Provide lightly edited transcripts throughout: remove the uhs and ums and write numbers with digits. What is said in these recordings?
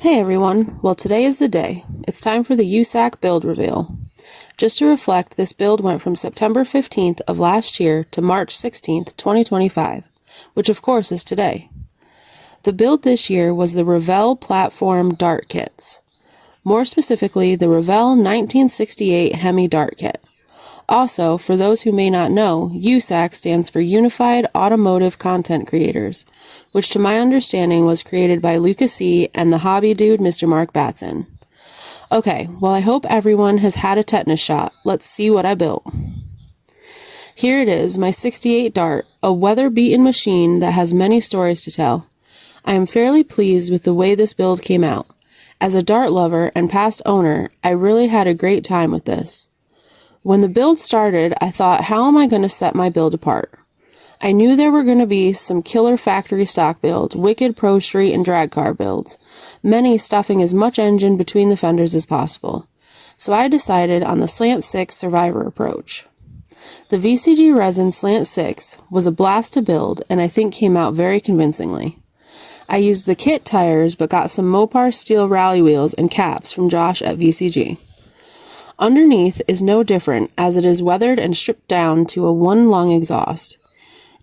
Hey everyone, well today is the day. It's time for the USACC build reveal. Just to reflect, this build went from September 15th of last year to March 16th, 2025, which of course is today. The build this year was the Revell Platform Dart Kits. More specifically, the Revell 1968 Hemi Dart Kit. Also, for those who may not know, USACC stands for Unified Automotive Content Creators, which to my understanding was created by USACC and the hobby dude Mr. Mark Batson. Okay, well I hope everyone has had a tetanus shot. Let's see what I built. Here it is, my 68 Dart, a weather-beaten machine that has many stories to tell. I am fairly pleased with the way this build came out. As a Dart lover and past owner, I really had a great time with this. When the build started, I thought, how am I going to set my build apart? I knew there were going to be some killer factory stock builds, wicked pro street and drag car builds, many stuffing as much engine between the fenders as possible. So I decided on the Slant 6 Survivor approach. The VCG Resin Slant 6 was a blast to build and I think came out very convincingly. I used the kit tires but got some Mopar steel rally wheels and caps from Josh at VCG. Underneath is no different as it is weathered and stripped down to a one-lung exhaust.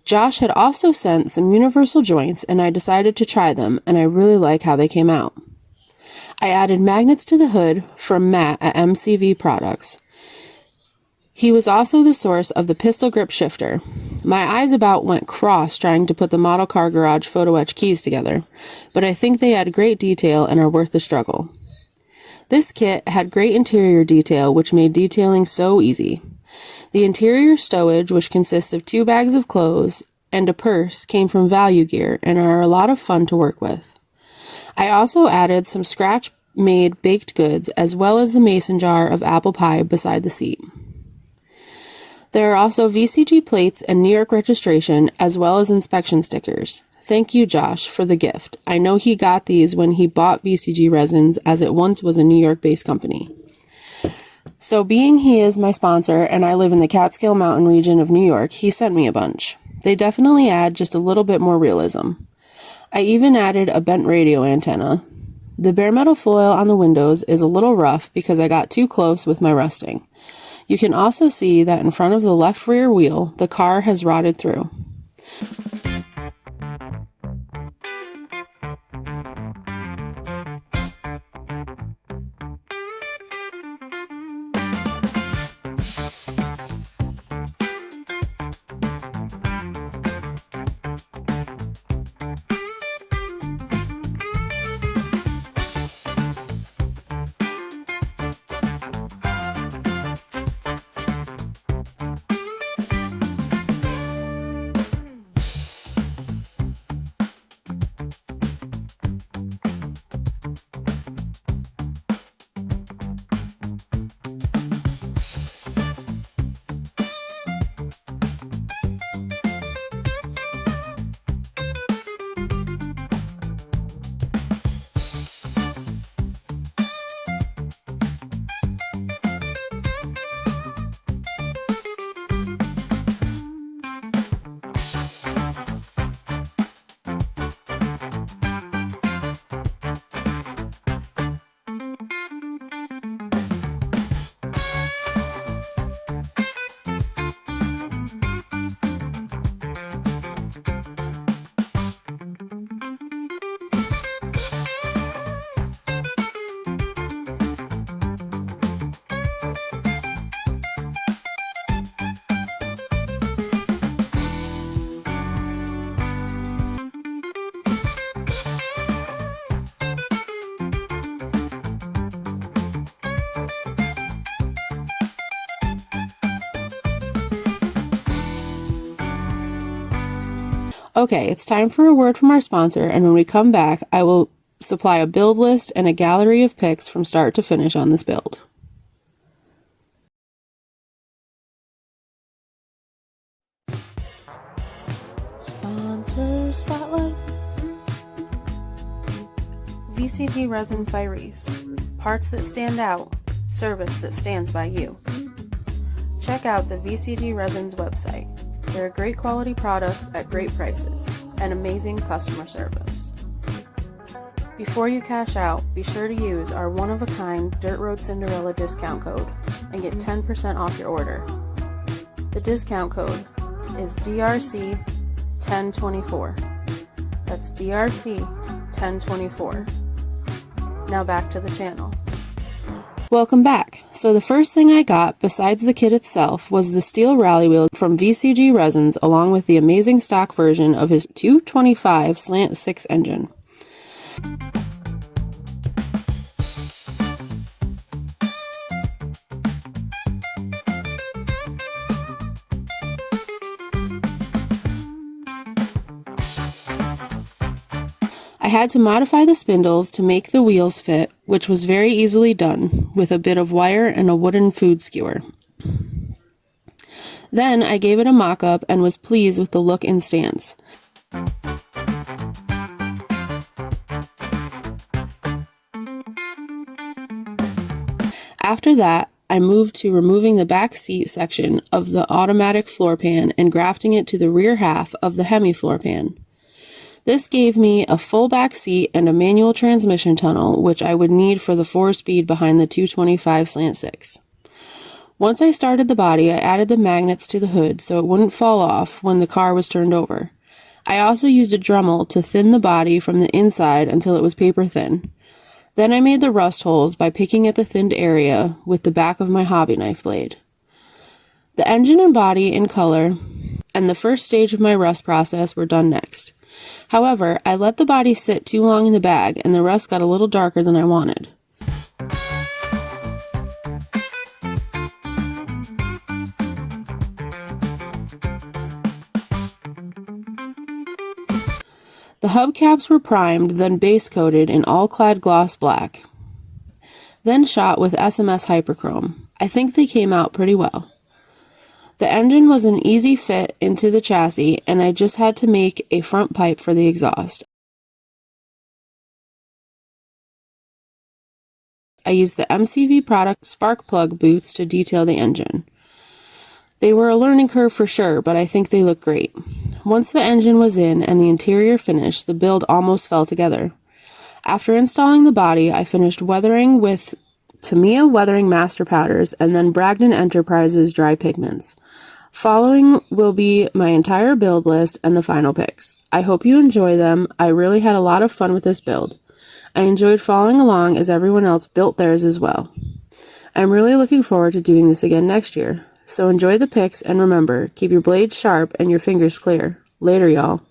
Josh had also sent some universal joints and I decided to try them and I really like how they came out. I added magnets to the hood from Matt at MCV Products. He was also the source of the pistol grip shifter. My eyes about went cross trying to put the model car garage photo etch keys together, but I think they add great detail and are worth the struggle. This kit had great interior detail, which made detailing so easy. The interior stowage, which consists of 2 bags of clothes and a purse, came from Value Gear and are a lot of fun to work with. I also added some scratch-made baked goods as well as the mason jar of apple pie beside the seat. There are also VCG plates and New York registration as well as inspection stickers. Thank you, Josh, for the gift. I know he got these when he bought VCG Resins, as it once was a New York-based company. So being he is my sponsor and I live in the Catskill Mountain region of New York, he sent me a bunch. They definitely add just a little bit more realism. I even added a bent radio antenna. The bare metal foil on the windows is a little rough because I got too close with my resting. You can also see that in front of the left rear wheel, the car has rotted through. Okay, it's time for a word from our sponsor, and when we come back, I will supply a build list and a gallery of pics from start to finish on this build. Sponsor Spotlight. VCG Resins by Reese. Parts that stand out, service that stands by you. Check out the VCG Resins website. There are great quality products at great prices and amazing customer service. Before you cash out, be sure to use our one-of-a-kind Dirt Road Cinderella discount code and get 10% off your order. The discount code is DRC1024. That's DRC1024. Now back to the channel. Welcome back. So the first thing I got, besides the kit itself, was the steel rally wheel from VCG Resins, along with the amazing stock version of his 225 Slant 6 engine. I had to modify the spindles to make the wheels fit, which was very easily done with a bit of wire and a wooden food skewer. Then I gave it a mock-up and was pleased with the look and stance. After that, I moved to removing the back seat section of the automatic floor pan and grafting it to the rear half of the Hemi floor pan. This gave me a full back seat and a manual transmission tunnel, which I would need for the 4-speed behind the 225 Slant 6. Once I started the body, I added the magnets to the hood so it wouldn't fall off when the car was turned over. I also used a Dremel to thin the body from the inside until it was paper thin. Then I made the rust holes by picking at the thinned area with the back of my hobby knife blade. The engine and body in color and the first stage of my rust process were done next. However, I let the body sit too long in the bag and the rust got a little darker than I wanted. The hubcaps were primed, then base coated in all-clad gloss black, then shot with SMS Hyperchrome. I think they came out pretty well. The engine was an easy fit into the chassis, and I just had to make a front pipe for the exhaust. I used the MCV product spark plug boots to detail the engine. They were a learning curve for sure, but I think they look great. Once the engine was in and the interior finished, the build almost fell together. After installing the body, I finished weathering with Tamiya Weathering Master Powders and then Bragdon Enterprises Dry Pigments. Following will be my entire build list and the final picks. I hope you enjoy them. I really had a lot of fun with this build. I enjoyed following along as everyone else built theirs as well. I'm really looking forward to doing this again next year. So enjoy the picks and remember, keep your blades sharp and your fingers clear. Later, y'all.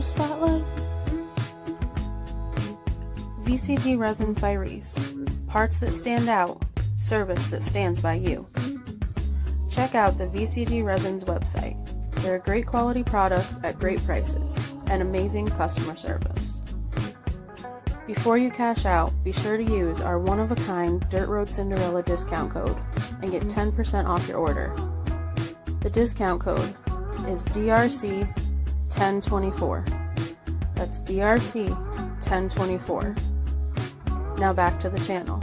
spotlight? VCG Resins by Reese. Parts that stand out, service that stands by you. Check out the VCG Resins website. There are great quality products at great prices and amazing customer service. Before you cash out, be sure to use our one-of-a-kind Dirt Road Cinderella discount code and get 10% off your order. The discount code is DRC1024. That's DRC1024. Now back to the channel.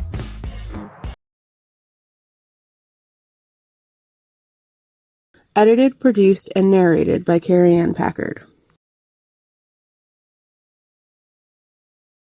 Edited, produced, and narrated by Carrie Ann Packard.